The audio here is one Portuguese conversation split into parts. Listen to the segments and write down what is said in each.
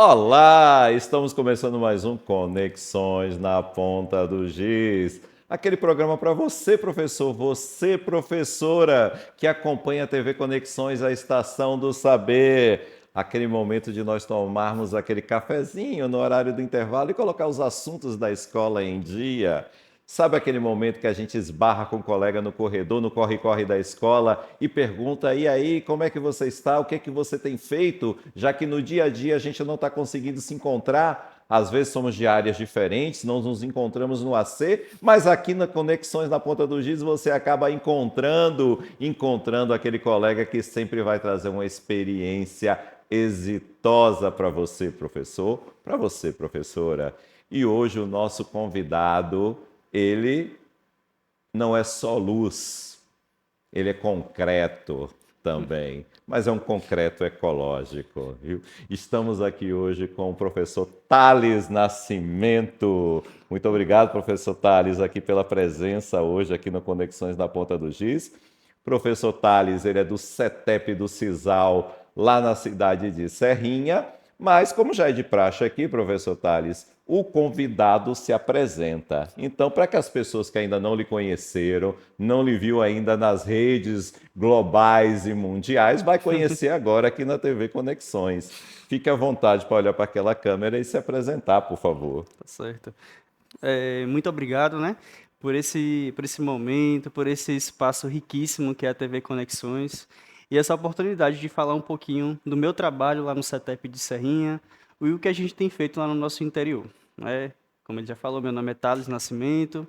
Olá, estamos começando mais um Conexões na Ponta do Giz. Aquele programa para você, professor, você, professora, que acompanha a TV Conexões, a Estação do Saber. Aquele momento de nós tomarmos aquele cafezinho no horário do intervalo e colocar os assuntos da escola em dia. Sabe aquele momento que a gente esbarra com o colega no corredor, no corre-corre da escola e pergunta: e aí, como é que você está? O que é que você tem feito? Já que no dia a dia a gente não está conseguindo se encontrar. Às vezes somos de áreas diferentes, não nos encontramos no AC, mas aqui na Conexões na Ponta do Giz você acaba encontrando aquele colega que sempre vai trazer uma experiência exitosa para você, professor, para você, professora. E hoje o nosso convidado, ele não é só luz, ele é concreto também, mas é um concreto ecológico, viu? Estamos aqui hoje com o professor Thales Nascimento. Muito obrigado, professor Thales, aqui pela presença hoje aqui no Conexões na Ponta do Giz. Professor Thales, ele é do CETEP do Cisal, lá na cidade de Serrinha, mas como já é de praxe aqui, professor Thales, o convidado se apresenta. Então, para que as pessoas que ainda não lhe conheceram, não lhe viu ainda nas redes globais e mundiais, vai conhecer agora aqui na TV Conexões. Fique à vontade para olhar para aquela câmera e se apresentar, por favor. Tá certo. Muito obrigado, né, por esse momento, por esse espaço riquíssimo que é a TV Conexões e essa oportunidade de falar um pouquinho do meu trabalho lá no CETEP de Serrinha e o que a gente tem feito lá no nosso interior, né? Como ele já falou, meu nome é Thales Nascimento,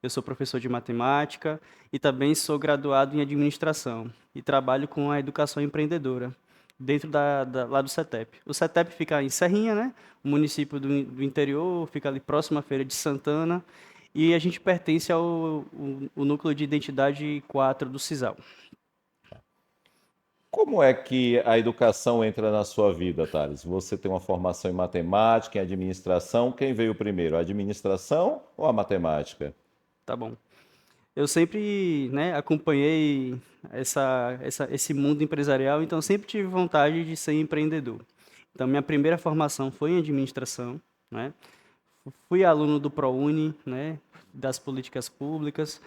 eu sou professor de matemática e também sou graduado em administração e trabalho com a educação empreendedora dentro lá do CETEP. O CETEP fica em Serrinha, né? O município do interior, fica ali próximo à Feira de Santana, e a gente pertence ao núcleo de identidade 4 do CISAL. Como é que a educação entra na sua vida, Thales? Você tem uma formação em matemática, em administração. Quem veio primeiro, a administração ou a matemática? Tá bom. Eu sempre, né, acompanhei esse mundo empresarial, então sempre tive vontade de ser empreendedor. Então, minha primeira formação foi em administração, né? Fui aluno do ProUni, né, das políticas públicas,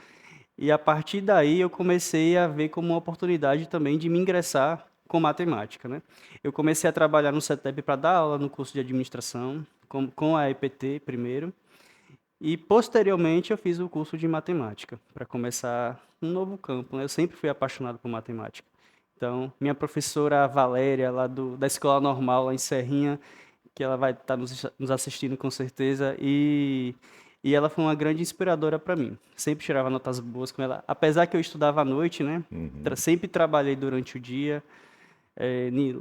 e a partir daí eu comecei a ver como uma oportunidade também de me ingressar com matemática, né? Eu comecei a trabalhar no CETEP para dar aula no curso de administração, com a EPT primeiro, e posteriormente eu fiz o curso de matemática, para começar um novo campo, né? Eu sempre fui apaixonado por matemática. Então, minha professora Valéria, lá da Escola Normal, lá em Serrinha, que ela vai estar nos assistindo com certeza, e ela foi uma grande inspiradora para mim. Sempre tirava notas boas com ela, apesar que eu estudava à noite, né? Uhum. Sempre trabalhei durante o dia,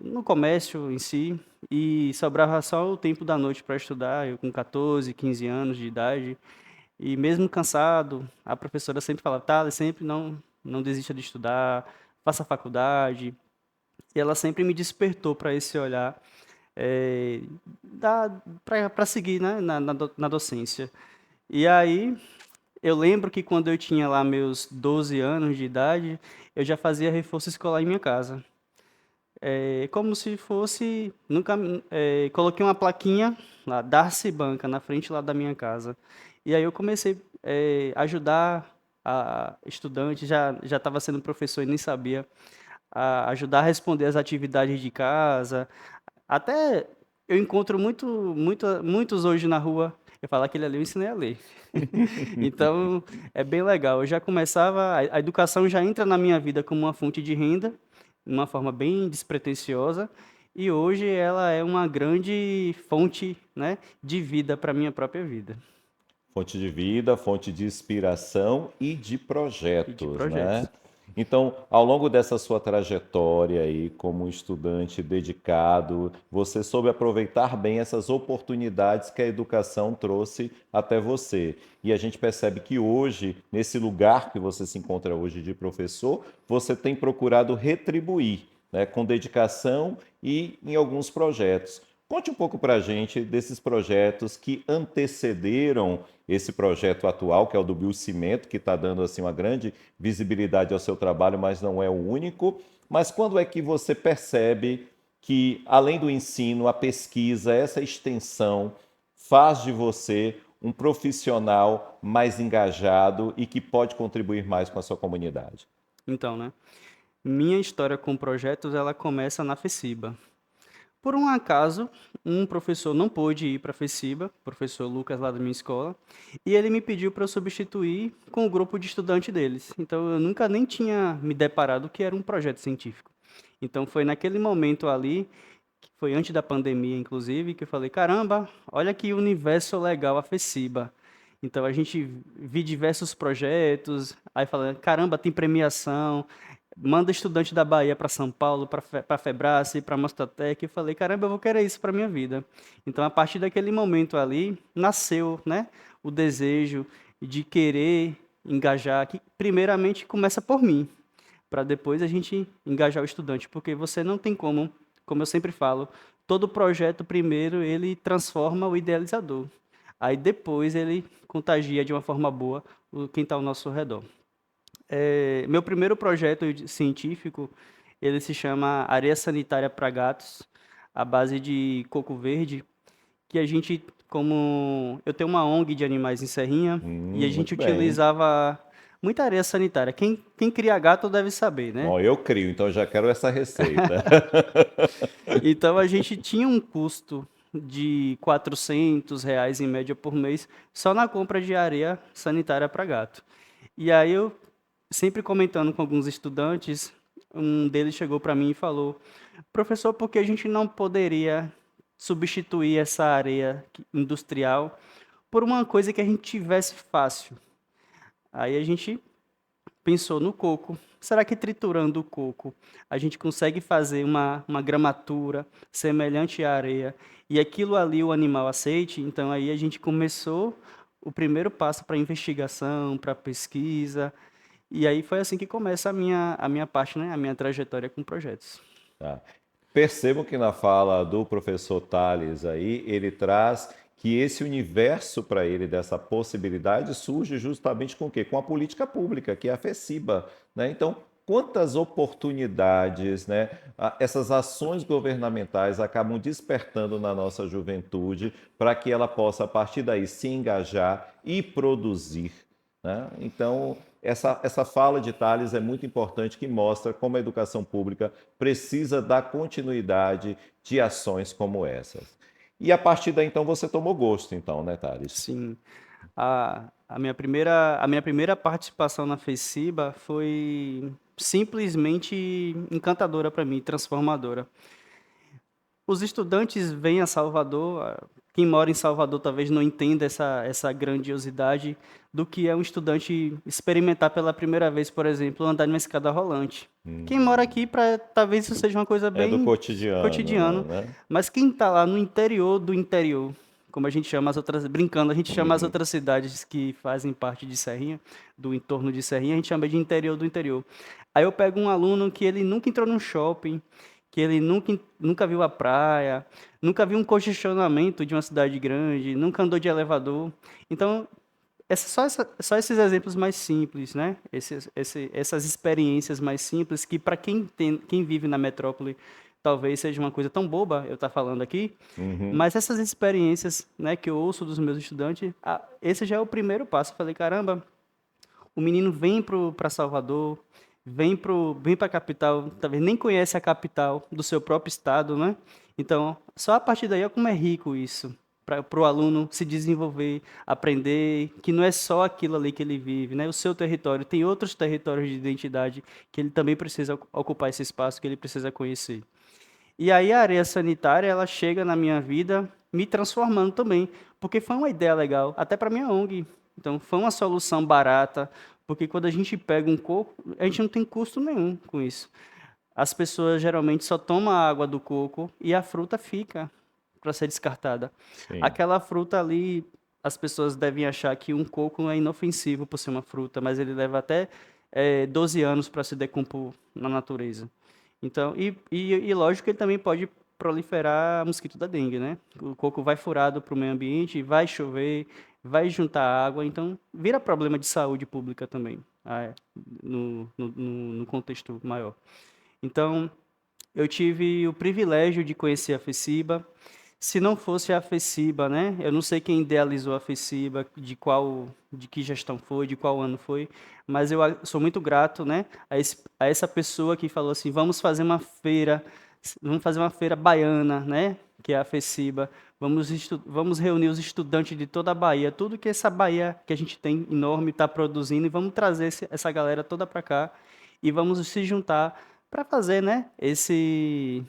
no comércio em si, e sobrava só o tempo da noite para estudar, eu com 14, 15 anos de idade, e mesmo cansado, a professora sempre falava: "Tá, sempre não desista de estudar, faça faculdade", e ela sempre me despertou para esse olhar, eh, para seguir, né, na docência. E aí, eu lembro que quando eu tinha lá meus 12 anos de idade, eu já fazia reforço escolar em minha casa. Como se fosse, nunca, coloquei uma plaquinha lá, Darcy Banca, na frente lá da minha casa. E aí eu comecei a ajudar a estudante, já estava sendo professor e nem sabia, a ajudar a responder as atividades de casa. Até eu encontro muitos hoje na rua, eu falo: "Aquele ali eu ensinei a ler". Então, é bem legal. Eu já começava a educação já entra na minha vida como uma fonte de renda, de uma forma bem despretensiosa, e hoje ela é uma grande fonte, né, de vida para minha própria vida Fonte de vida, fonte de inspiração e de e de projetos, né? projetos. Então, ao longo dessa sua trajetória aí como um estudante dedicado, você soube aproveitar bem essas oportunidades que a educação trouxe até você. E a gente percebe que hoje, nesse lugar que você se encontra hoje de professor, você tem procurado retribuir, né, com dedicação e em alguns projetos. Conte um pouco para a gente desses projetos que antecederam esse projeto atual, que é o do Biocimento, que está dando assim uma grande visibilidade ao seu trabalho, mas não é o único. Mas quando é que você percebe que, além do ensino, a pesquisa, essa extensão, faz de você um profissional mais engajado e que pode contribuir mais com a sua comunidade? Então, né? Minha história com projetos, ela começa na FECIBA. Por um acaso, um professor não pôde ir para a FECIBA, o professor Lucas lá da minha escola, e ele me pediu para eu substituir com o grupo de estudante deles. Então eu nunca nem tinha me deparado que era um projeto científico. Então foi naquele momento ali, que foi antes da pandemia inclusive, que eu falei, caramba, olha que universo legal a FECIBA. Então a gente vi diversos projetos, aí falando, caramba, tem premiação, manda estudante da Bahia para São Paulo, para a Febrace, para a Mostratec. Eu falei, caramba, eu vou querer isso para minha vida. Então, a partir daquele momento ali, nasceu, né, o desejo de querer engajar, que primeiramente começa por mim, para depois a gente engajar o estudante, porque você não tem como eu sempre falo, todo projeto primeiro ele transforma o idealizador. Aí depois ele contagia de uma forma boa quem está ao nosso redor. Meu primeiro projeto científico, ele se chama Areia Sanitária para Gatos, à base de coco verde, que a gente, como eu tenho uma ONG de animais em Serrinha, e a gente Muito bem. utilizava muita areia sanitária. Quem cria gato deve saber, né? Bom, eu crio, então eu já quero essa receita. Então a gente tinha um custo de R$ 400 em média por mês só na compra de areia sanitária para gato. E aí eu sempre comentando com alguns estudantes, um deles chegou para mim e falou: professor, por que a gente não poderia substituir essa areia industrial por uma coisa que a gente tivesse fácil? Aí a gente pensou no coco. Será que triturando o coco a gente consegue fazer uma gramatura semelhante à areia e aquilo ali o animal aceite? Então aí a gente começou o primeiro passo para a investigação, para a pesquisa, e aí foi assim que começa a minha parte, né, a minha trajetória com projetos. Tá. Percebam que na fala do professor Tales aí, ele traz que esse universo para ele dessa possibilidade surge justamente com o quê? Com a política pública, que é a FECIBA, né? Então, quantas oportunidades, né, essas ações governamentais acabam despertando na nossa juventude para que ela possa, a partir daí, se engajar e produzir, né? Então, essa fala de Tales é muito importante, que mostra como a educação pública precisa dar continuidade de ações como essas. E a partir daí, então, você tomou gosto, então, né, Thales? Sim, a minha primeira participação na FECIBA foi simplesmente encantadora para mim, transformadora. Os estudantes vêm a Salvador, quem mora em Salvador talvez não entenda essa grandiosidade do que é um estudante experimentar pela primeira vez, por exemplo, andar numa escada rolante. Quem mora aqui, talvez isso seja uma coisa É do bem cotidiano, cotidiano, né? mas quem está lá no interior do interior, como a gente chama as outras, brincando, a gente chama as Uhum. outras cidades que fazem parte de Serrinha, do entorno de Serrinha, a gente chama de interior do interior. Aí eu pego um aluno que ele nunca entrou num shopping, que ele nunca viu a praia, nunca viu um congestionamento de uma cidade grande, nunca andou de elevador. Então, só esses exemplos mais simples, né? Essas experiências mais simples que, para quem vive na metrópole, talvez seja uma coisa tão boba eu estar falando aqui, Uhum. mas essas experiências, né, que eu ouço dos meus estudantes, esse já é o primeiro passo. Eu falei, caramba, o menino vem para Salvador, vem para a capital, talvez nem conhece a capital do seu próprio estado, né? Então, só a partir daí é como é rico isso, para o aluno se desenvolver, aprender que não é só aquilo ali que ele vive, né? O seu território, tem outros territórios de identidade que ele também precisa ocupar esse espaço, que ele precisa conhecer. E aí a areia sanitária, ela chega na minha vida me transformando também, porque foi uma ideia legal, até para minha ONG. Então, foi uma solução barata, porque quando a gente pega um coco, a gente não tem custo nenhum com isso. As pessoas geralmente só tomam a água do coco e a fruta fica para ser descartada. Sim. Aquela fruta ali, as pessoas devem achar que um coco é inofensivo por ser uma fruta, mas ele leva até 12 anos para se decompor na natureza. Então, e lógico que ele também pode proliferar mosquito da dengue, né? O coco vai furado para o meio ambiente, vai chover, vai juntar água, então vira problema de saúde pública também, no contexto maior. Então, Eu tive o privilégio de conhecer a FECIBA. Se não fosse a FECIBA, né? Eu não sei quem idealizou a FECIBA, de que gestão foi, de qual ano foi, mas eu sou muito grato, né, a essa pessoa que falou assim, vamos fazer uma feira baiana, né, que é a FECIBA. Vamos reunir os estudantes de toda a Bahia, tudo que essa Bahia que a gente tem enorme está produzindo, e vamos trazer essa galera toda para cá e vamos se juntar para fazer, né, esse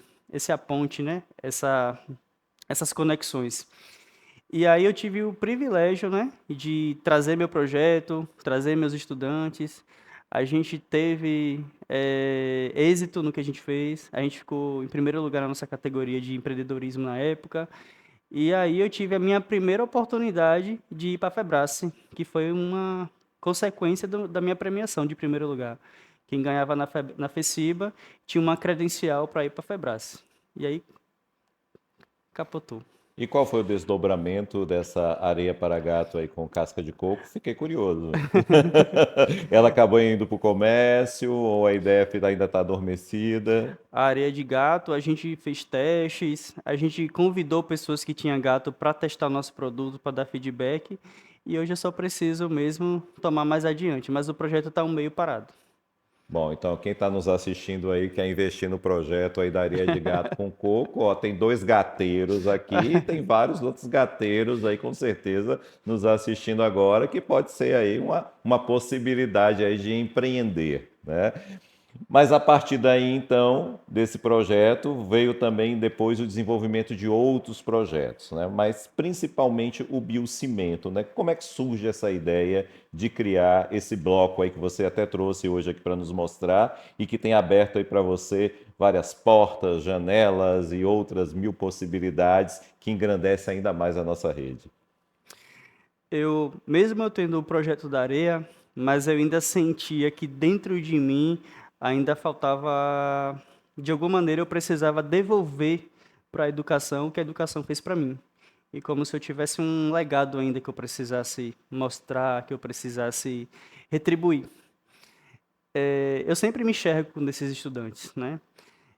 aponte, né, essas conexões. E aí eu tive o privilégio, né, de trazer meu projeto, trazer meus estudantes. A gente teve êxito no que a gente fez. A gente ficou em primeiro lugar na nossa categoria de empreendedorismo na época. E aí eu tive a minha primeira oportunidade de ir para a Febrace, que foi uma consequência da minha premiação de primeiro lugar. Quem ganhava na FECIBA tinha uma credencial para ir para a Febrace. E aí capotou. E qual foi o desdobramento dessa areia para gato aí com casca de coco? Fiquei curioso. Ela acabou indo para o comércio ou a ideia ainda está adormecida? A areia de gato, a gente fez testes, a gente convidou pessoas que tinham gato para testar nosso produto, para dar feedback, e hoje eu só preciso mesmo tomar mais adiante, mas o projeto está um meio parado. Bom, então quem está nos assistindo aí quer investir no projeto aí da areia de gato com coco, ó, tem 2 gateiros aqui, e tem vários outros gateiros aí com certeza nos assistindo agora, que pode ser aí uma possibilidade aí de empreender, né? Mas a partir daí, então, desse projeto, veio também depois o desenvolvimento de outros projetos, né? Mas principalmente o biocimento, né? Como é que surge essa ideia de criar esse bloco aí que você até trouxe hoje aqui para nos mostrar e que tem aberto aí para você várias portas, janelas e outras mil possibilidades que engrandecem ainda mais a nossa rede? Mesmo eu tendo o projeto da areia, mas eu ainda sentia que dentro de mim ainda faltava, de alguma maneira eu precisava devolver para a educação o que a educação fez para mim. E como se eu tivesse um legado ainda que eu precisasse mostrar, que eu precisasse retribuir. Eu sempre me enxergo com desses estudantes, né?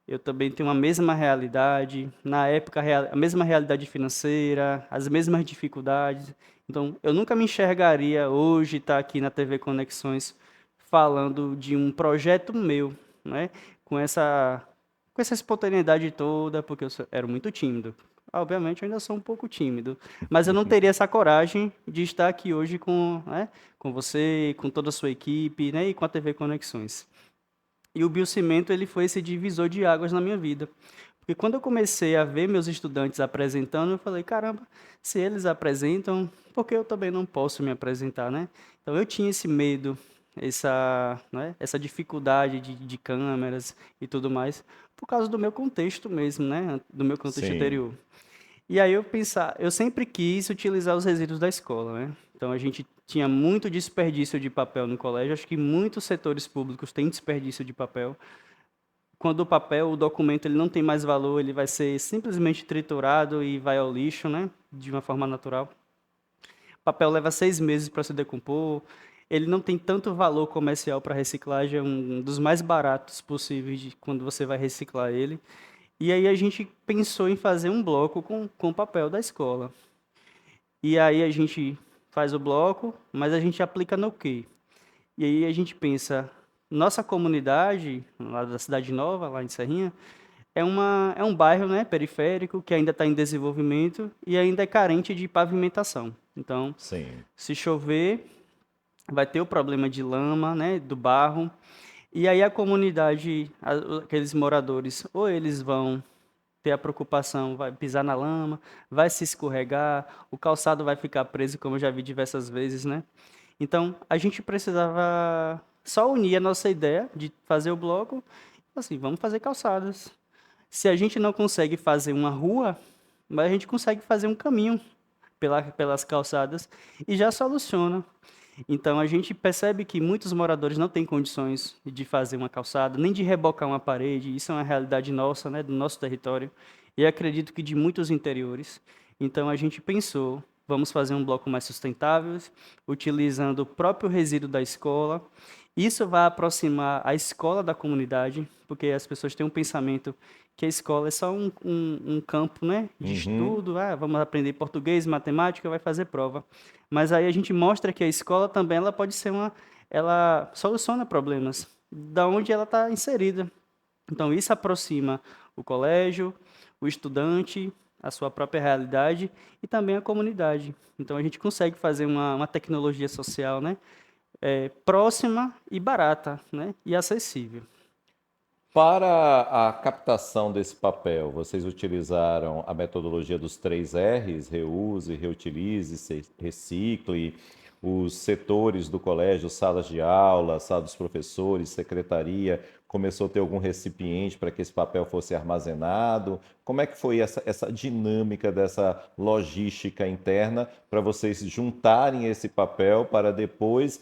Eu também tenho a mesma realidade, na época a mesma realidade financeira, as mesmas dificuldades. Então, eu nunca me enxergaria hoje estar aqui na TV Conexões falando de um projeto meu, né? Com essa com essa espontaneidade toda, porque era muito tímido. Obviamente, eu ainda sou um pouco tímido, mas eu não teria essa coragem de estar aqui hoje com, né, com você, com toda a sua equipe, né, e com a TV Conexões. E o biocimento ele foi esse divisor de águas na minha vida. Porque quando eu comecei a ver meus estudantes apresentando, eu falei, caramba, se eles apresentam, por que eu também não posso me apresentar, né? Então eu tinha esse medo, essa dificuldade de câmeras e tudo mais, por causa do meu contexto mesmo, né? Do meu contexto Sim. anterior. E aí eu sempre quis utilizar os resíduos da escola, né? Então a gente tinha muito desperdício de papel no colégio, acho que muitos setores públicos têm desperdício de papel. Quando o documento ele não tem mais valor, ele vai ser simplesmente triturado e vai ao lixo, né? De uma forma natural. O papel leva 6 meses para se decompor, ele não tem tanto valor comercial para reciclagem, é um dos mais baratos possíveis quando você vai reciclar ele. E aí a gente pensou em fazer um bloco com o papel da escola. E aí a gente faz o bloco, mas a gente aplica no quê? E aí a gente pensa, nossa comunidade, lá da Cidade Nova, lá em Serrinha, é um bairro, né, periférico, que ainda está em desenvolvimento e ainda é carente de pavimentação. Então, Sim. se chover, vai ter o problema de lama, né, do barro. E aí a comunidade, aqueles moradores, ou eles vão ter a preocupação, vai pisar na lama, vai se escorregar, o calçado vai ficar preso, como eu já vi diversas vezes, né? Então, a gente precisava só unir a nossa ideia de fazer o bloco, assim, vamos fazer calçadas. Se a gente não consegue fazer uma rua, mas a gente consegue fazer um caminho pelas calçadas e já soluciona. Então a gente percebe que muitos moradores não têm condições de fazer uma calçada, nem de rebocar uma parede. Isso é uma realidade nossa, né, do nosso território. E acredito que de muitos interiores. Então a gente pensou, vamos fazer um bloco mais sustentável, utilizando o próprio resíduo da escola Isso vai aproximar a escola da comunidade, porque as pessoas têm um pensamento que a escola é só um campo, né, de Uhum. estudo, vamos aprender português, matemática, vai fazer prova. Mas aí a gente mostra que a escola também ela pode ser ela soluciona problemas da onde ela está inserida. Então isso aproxima o colégio, o estudante, a sua própria realidade e também a comunidade. Então a gente consegue fazer uma tecnologia social, né, próxima e barata, né, e acessível. Para a captação desse papel, vocês utilizaram a metodologia dos 3 R's: reuse, reutilize, recicle, os setores do colégio, salas de aula, sala dos professores, secretaria, começou a ter algum recipiente para que esse papel fosse armazenado? Como é que foi essa dinâmica dessa logística interna para vocês juntarem esse papel para depois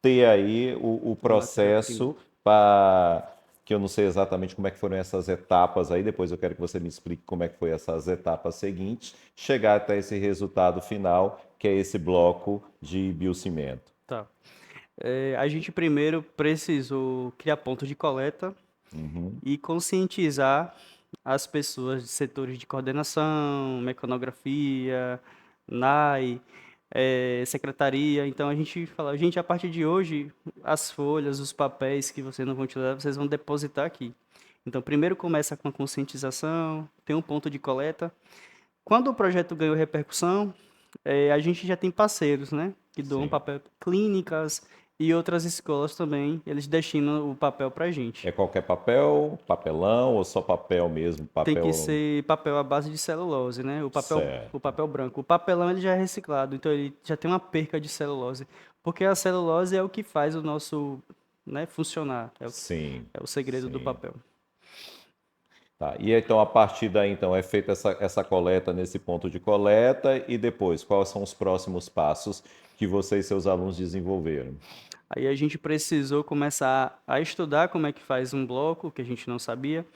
ter aí o A matéria-prima. processo para que eu não sei exatamente como é que foram essas etapas aí, depois eu quero que você me explique como é que foi essas etapas seguintes, chegar até esse resultado final, que é esse bloco de biocimento. Tá. A gente primeiro precisou criar pontos de coleta Uhum. e conscientizar as pessoas de setores de coordenação, mecanografia, NAI, secretaria. Então a gente fala, gente, a partir de hoje, as folhas, os papéis que vocês não vão utilizar, vocês vão depositar aqui. Então, primeiro começa com a conscientização, tem um ponto de coleta. Quando o projeto ganhou repercussão, a gente já tem parceiros, né, que doam Sim. papel, clínicas e outras escolas também, eles destinam o papel para a É gente. qualquer papel, papelão ou só papel mesmo? Tem que Papel ser papel à base de celulose, né? O certo. papel branco. O papelão ele já é reciclado, então ele já tem uma perca de celulose, porque a celulose é o que faz o nosso, né, funcionar. Sim, É o segredo do sim. papel. Tá. E então, a partir daí, então, é feita essa coleta nesse ponto de coleta e depois, quais são os próximos passos que você e seus alunos desenvolveram? Aí a gente precisou começar a estudar como é que faz um bloco, que a gente não sabia.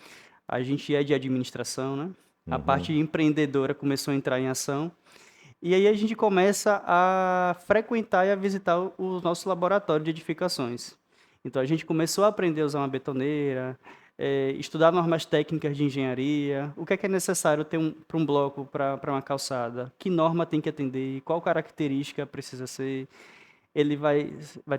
A gente é de administração, né? A parte Uhum. empreendedora começou a entrar em ação. E aí a gente começa a frequentar e a visitar o nosso laboratório de edificações. Então a gente começou a aprender a usar uma betoneira, estudar normas técnicas de engenharia, o que é necessário ter para um bloco, para uma calçada, que norma tem que atender, qual característica precisa ser, ele vai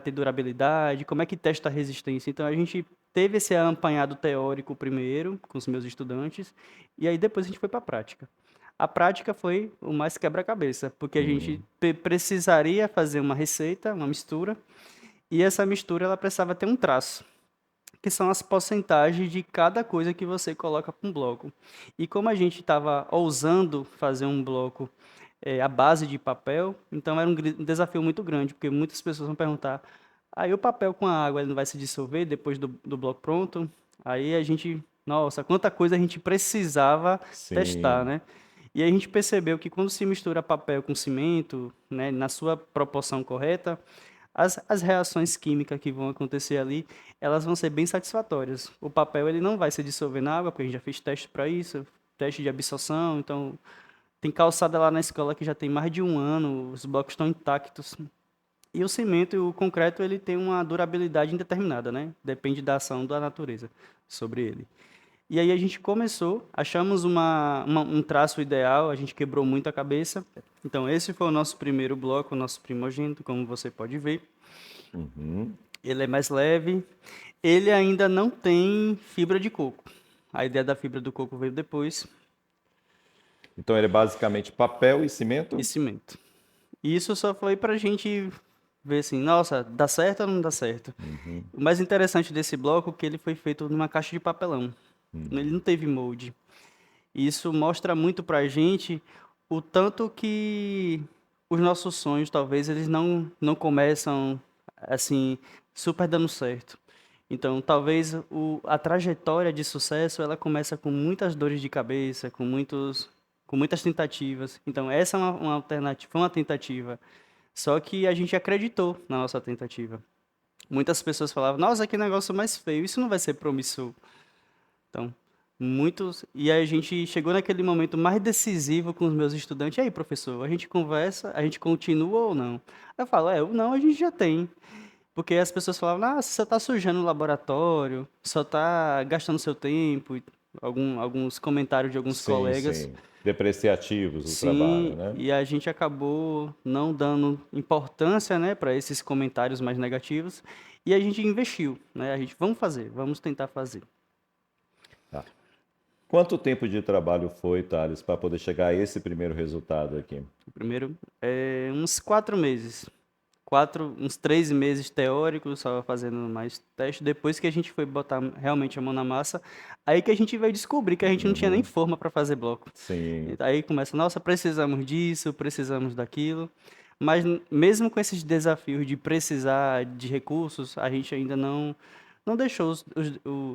ter durabilidade, como é que testa a resistência. Então a gente teve esse apanhado teórico primeiro com os meus estudantes e aí depois a gente foi para a prática. A prática foi o mais quebra-cabeça, porque a gente Hum. precisaria fazer uma receita, uma mistura, e essa mistura ela precisava ter um traço, que são as porcentagens de cada coisa que você coloca para um bloco. E como a gente estava ousando fazer um bloco à base de papel, então era um desafio muito grande, porque muitas pessoas vão perguntar: aí o papel com a água ele não vai se dissolver depois do bloco pronto? Aí a gente, nossa, quanta coisa a gente precisava testar, Sim. né? E aí a gente percebeu que quando se mistura papel com cimento, né, na sua proporção correta, as reações químicas que vão acontecer ali, elas vão ser bem satisfatórias. O papel ele não vai se dissolver na água, porque a gente já fez teste para isso, teste de absorção, então tem calçada lá na escola que já tem mais de um ano, os blocos estão intactos. E o cimento e o concreto ele tem uma durabilidade indeterminada, né? Depende da ação da natureza sobre ele. E aí a gente começou, achamos um traço ideal, a gente quebrou muito a cabeça. Então esse foi o nosso primeiro bloco, o nosso primogênito, como você pode ver. Uhum. Ele é mais leve. Ele ainda não tem fibra de coco. A ideia da fibra do coco veio depois, Então ele é basicamente papel e e cimento? cimento. E isso só foi para a gente ver assim, nossa, dá certo ou não dá certo? Uhum. O mais interessante desse bloco é que ele foi feito numa caixa de papelão. Ele Uhum. não teve molde. E isso mostra muito para a gente o tanto que os nossos sonhos, talvez, eles não começam assim, super dando certo. Então, talvez a trajetória de sucesso, ela começa com muitas dores de cabeça, com muitas tentativas. Então, essa é uma alternativa, foi uma tentativa. Só que a gente acreditou na nossa tentativa. Muitas pessoas falavam, nossa, que negócio mais feio, isso não vai ser promissor. Então, muitos. E aí a gente chegou naquele momento mais decisivo com os meus estudantes. E aí, professor, a gente conversa, a gente continua ou não? Eu falo, o não a gente já tem. Porque as pessoas falavam, ah, você só está sujando o laboratório, só está gastando seu tempo. Alguns comentários de alguns Sim, colegas. sim. Depreciativos do trabalho, Sim, né? e a gente acabou não dando importância, né, para esses comentários mais negativos. E a gente investiu, né? A gente, vamos fazer, vamos tentar fazer. Tá. Quanto tempo de trabalho foi, Thales, para poder chegar a esse primeiro resultado aqui? Primeiro, uns 4 meses. Uns 3 meses teóricos, só fazendo mais teste. Depois que a gente foi botar realmente a mão na massa, aí que a gente veio descobrir que a gente não tinha nem Uhum. forma para fazer bloco. Sim. E aí começa, nossa, precisamos disso, precisamos daquilo. Mas mesmo com esses desafios de precisar de recursos, a gente ainda não deixou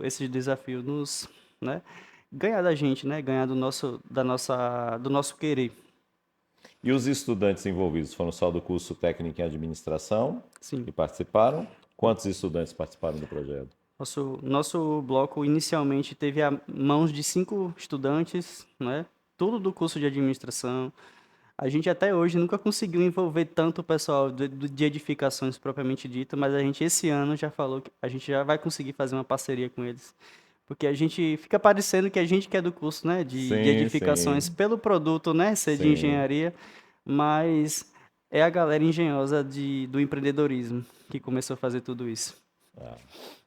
esses desafios nos, né, ganhar da gente, né, ganhar do nosso querer. E os estudantes envolvidos foram só do curso técnico em administração Sim. que participaram? Quantos estudantes participaram do projeto? Nosso bloco inicialmente teve a mãos de 5 estudantes, né? Tudo do curso de administração. A gente até hoje nunca conseguiu envolver tanto o pessoal de edificações propriamente dita, mas a gente esse ano já falou que a gente já vai conseguir fazer uma parceria com eles. Porque a gente fica parecendo que a gente que é do curso, né, de Sim, edificações sim, pelo produto, né, ser de sim. engenharia, mas é a galera engenhosa do empreendedorismo que começou a fazer tudo isso.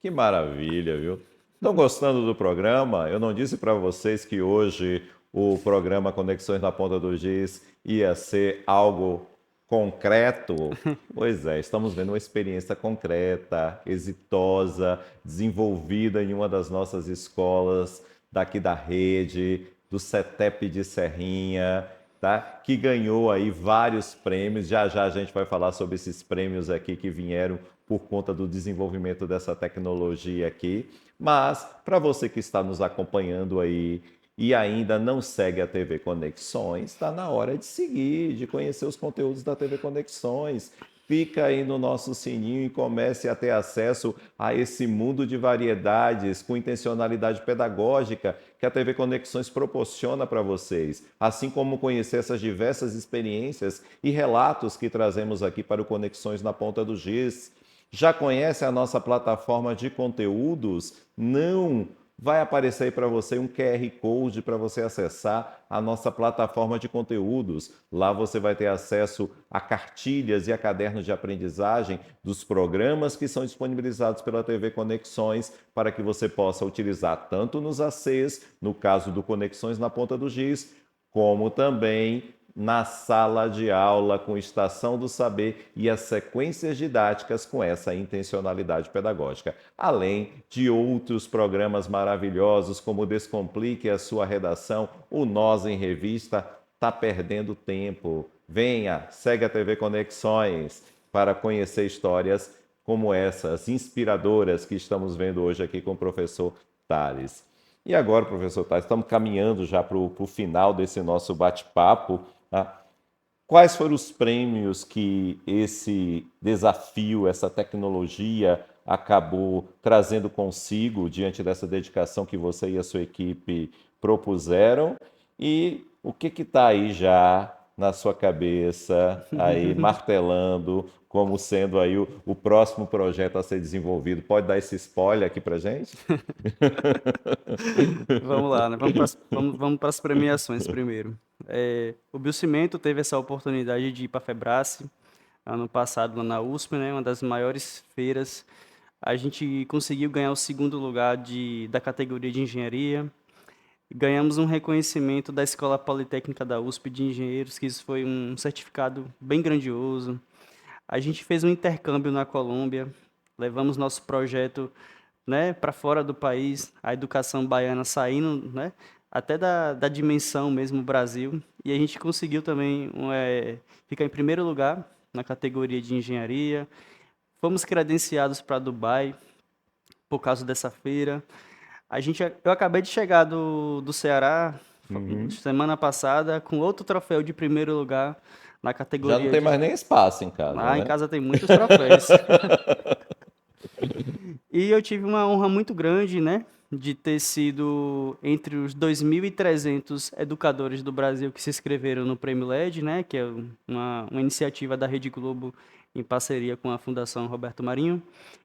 Que maravilha, viu? Estão gostando do programa? Eu não disse para vocês que hoje o programa Conexões na Ponta do Giz ia ser algo concreto? Pois é, estamos vendo uma experiência concreta, exitosa, desenvolvida em uma das nossas escolas daqui da rede, do CETEP de Serrinha, tá? Que ganhou aí vários prêmios. Já já a gente vai falar sobre esses prêmios aqui que vieram por conta do desenvolvimento dessa tecnologia aqui. Mas para você que está nos acompanhando aí e ainda não segue a TV Conexões, está na hora de seguir, de conhecer os conteúdos da TV Conexões. Fica aí no nosso sininho e comece a ter acesso a esse mundo de variedades com intencionalidade pedagógica que a TV Conexões proporciona para vocês, assim como conhecer essas diversas experiências e relatos que trazemos aqui para o Conexões na Ponta do Giz. Já conhece a nossa plataforma de conteúdos? Não! Vai aparecer aí para você um QR Code para você acessar a nossa plataforma de conteúdos. Lá você vai ter acesso a cartilhas e a cadernos de aprendizagem dos programas que são disponibilizados pela TV Conexões para que você possa utilizar tanto nos ACs, no caso do Conexões na Ponta do Giz, como também na sala de aula com Estação do Saber e as sequências didáticas com essa intencionalidade pedagógica. Além de outros programas maravilhosos como o Descomplique a sua redação, o Nós em Revista. Tá perdendo tempo. Venha, segue a TV Conexões para conhecer histórias como essas, inspiradoras que estamos vendo hoje aqui com o professor Thales. E agora, professor Thales, estamos caminhando já para o final desse nosso bate-papo. Tá? Quais foram os prêmios que esse desafio, essa tecnologia acabou trazendo consigo diante dessa dedicação que você e a sua equipe propuseram? E o que está aí já na sua cabeça, aí martelando, como sendo aí o próximo projeto a ser desenvolvido? Pode dar esse spoiler aqui para gente? Vamos lá, né? Vamos para as premiações primeiro. O Biocimento teve essa oportunidade de ir para a Febrace ano passado lá na USP, né? Uma das maiores feiras. A gente conseguiu ganhar o segundo lugar da categoria de engenharia. Ganhamos um reconhecimento da Escola Politécnica da USP de Engenheiros, que isso foi um certificado bem grandioso. A gente fez um intercâmbio na Colômbia, levamos nosso projeto, né, para fora do país, a educação baiana saindo, né, até da dimensão mesmo Brasil, e a gente conseguiu também ficar em primeiro lugar na categoria de engenharia. Fomos credenciados para Dubai por causa dessa feira. Eu acabei de chegar do Ceará Uhum. semana passada com outro troféu de primeiro lugar na Já não categoria tem de. mais nem espaço em casa, Lá em né? casa tem muitos troféus. E eu tive uma honra muito grande, né, de ter sido entre os 2.300 educadores do Brasil que se inscreveram no Prêmio LED, né, que é uma iniciativa da Rede Globo em parceria com a Fundação Roberto Marinho,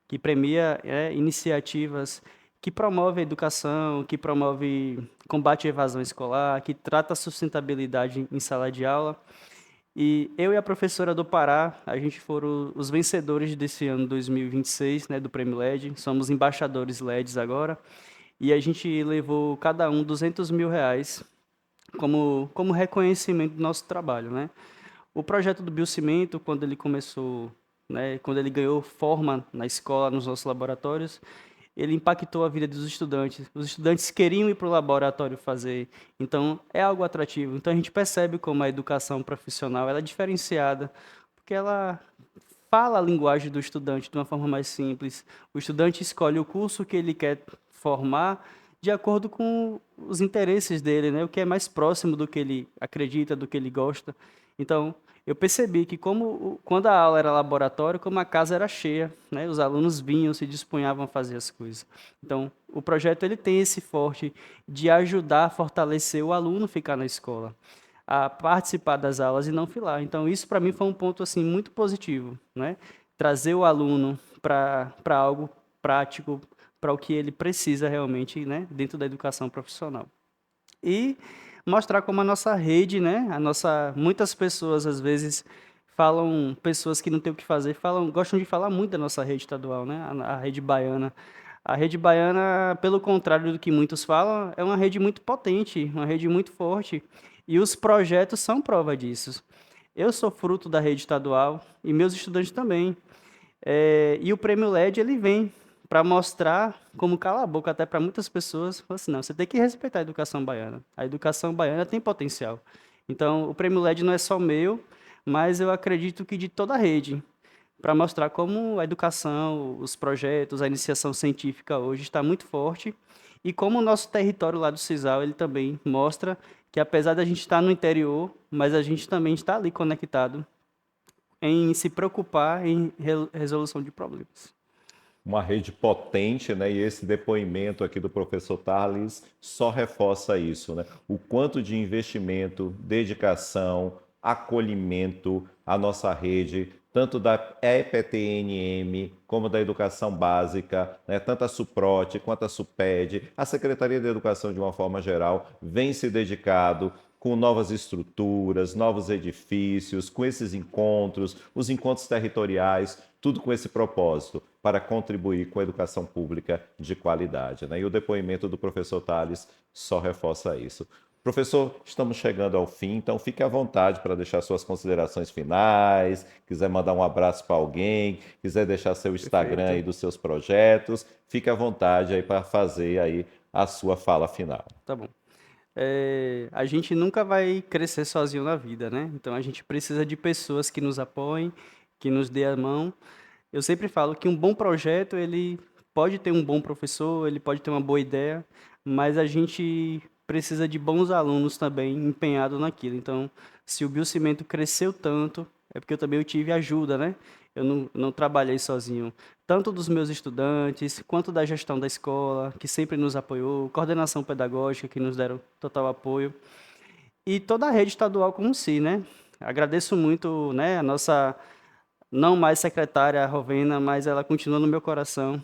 que premia iniciativas que promovem a educação, que promove combate à evasão escolar, que trata a sustentabilidade em sala de aula. E eu e a professora do Pará, a gente foram os vencedores desse ano 2026, né, do Prêmio LED. Somos embaixadores LEDs agora. E a gente levou cada um R$ 200.000 como reconhecimento do nosso trabalho, né? O projeto do Biocimento, quando ele começou, né, quando ele ganhou forma na escola, nos nossos laboratórios, ele impactou a vida dos estudantes. Os estudantes queriam ir para o laboratório fazer, então é algo atrativo. Então a gente percebe como a educação profissional ela é diferenciada, porque ela fala a linguagem do estudante de uma forma mais simples. O estudante escolhe o curso que ele quer formar de acordo com os interesses dele, né? O que é mais próximo do que ele acredita, do que ele gosta. Então, eu percebi que quando a aula era laboratório, como a casa era cheia, né? Os alunos vinham, se dispunhavam a fazer as coisas. Então, o projeto ele tem esse forte de ajudar a fortalecer o aluno ficar na escola, a participar das aulas e não filar. Então, isso para mim foi um ponto assim muito positivo, né? Trazer o aluno para algo prático, para o que ele precisa realmente, né, dentro da educação profissional. E mostrar como a nossa rede, né, muitas pessoas às vezes falam, pessoas que não têm o que fazer, gostam de falar muito da nossa rede estadual, né, a rede baiana. A rede baiana, pelo contrário do que muitos falam, é uma rede muito potente, uma rede muito forte, e os projetos são prova disso. Eu sou fruto da rede estadual e meus estudantes também. E o Prêmio LED ele vem para mostrar como cala a boca até para muitas pessoas. Fala assim, não, você tem que respeitar a educação baiana. A educação baiana tem potencial. Então, o Prêmio LED não é só meu, mas eu acredito que de toda a rede, para mostrar como a educação, os projetos, a iniciação científica hoje está muito forte e como o nosso território lá do Cisal, ele também mostra que apesar da gente estar no interior, mas a gente também está ali conectado em se preocupar em resolução de problemas. Uma rede potente, né? E esse depoimento aqui do professor Tarles só reforça isso, né? O quanto de investimento, dedicação, acolhimento a nossa rede, tanto da EPTNM como da educação básica, né? Tanto a SUPROT quanto a SUPED, a Secretaria de Educação de uma forma geral, vem se dedicado com novas estruturas, novos edifícios, com esses encontros, os encontros territoriais, tudo com esse propósito, para contribuir com a educação pública de qualidade, né? E o depoimento do professor Tarles só reforça isso. Professor, estamos chegando ao fim, então fique à vontade para deixar suas considerações finais, quiser mandar um abraço para alguém, quiser deixar seu Instagram aí Perfeito. dos seus projetos, fique à vontade aí para fazer aí a sua fala final. Tá bom. A gente nunca vai crescer sozinho na vida, né? Então a gente precisa de pessoas que nos apoiem, que nos dê a mão. Eu sempre falo que um bom projeto, ele pode ter um bom professor, ele pode ter uma boa ideia, mas a gente precisa de bons alunos também empenhados naquilo. Então, se o Biocimento cresceu tanto, é porque eu tive ajuda, né? Eu não trabalhei sozinho. Tanto dos meus estudantes, quanto da gestão da escola, que sempre nos apoiou, coordenação pedagógica, que nos deram total apoio, e toda a rede estadual como si, né? Agradeço muito, né, a nossa não mais secretária Rovena, mas ela continua no meu coração.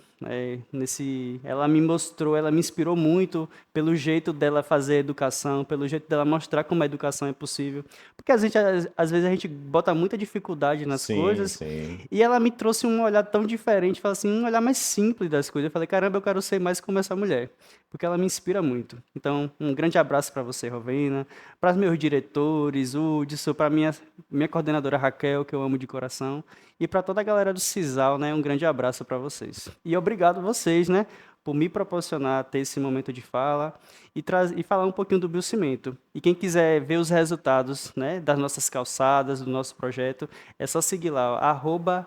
Ela me mostrou, ela me inspirou muito pelo jeito dela fazer educação, pelo jeito dela mostrar como a educação é possível. Porque às vezes a gente bota muita dificuldade nas Sim, coisas sim. e ela me trouxe um olhar tão diferente, fala assim, um olhar mais simples das coisas. Eu falei, caramba, eu quero ser mais como essa mulher, porque ela me inspira muito. Então, um grande abraço para você, Rovena, para os meus diretores, Hudson, para minha coordenadora Raquel, que eu amo de coração. E para toda a galera do Cisal, né, um grande abraço para vocês. E obrigado vocês, né, por me proporcionar ter esse momento de fala e falar um pouquinho do Biocimento. E quem quiser ver os resultados, né, das nossas calçadas, do nosso projeto, é só seguir lá,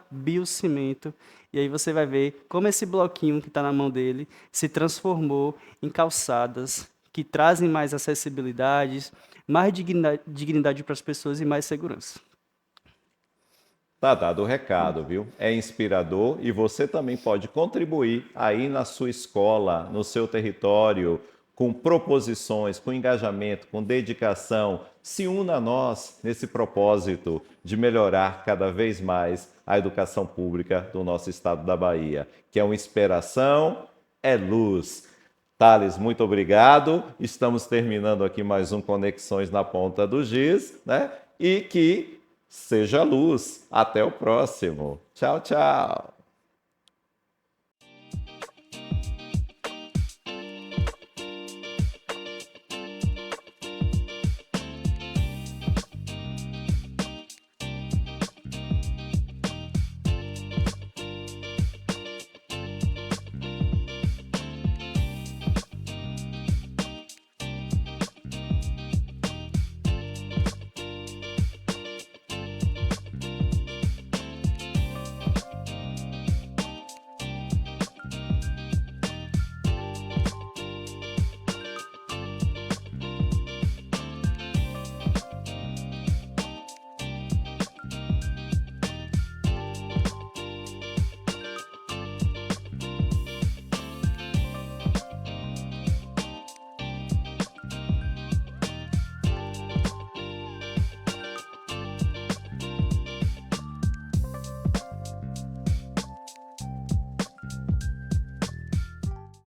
@Biocimento. E aí você vai ver como esse bloquinho que está na mão dele se transformou em calçadas que trazem mais acessibilidade, mais dignidade para as pessoas e mais segurança. Tá dado o recado, viu? É inspirador e você também pode contribuir aí na sua escola, no seu território, com proposições, com engajamento, com dedicação, se una a nós nesse propósito de melhorar cada vez mais a educação pública do nosso estado da Bahia, que é uma inspiração, é luz. Thales, muito obrigado. Estamos terminando aqui mais um Conexões na Ponta do Giz, né? E que seja luz. Até o próximo. Tchau, tchau.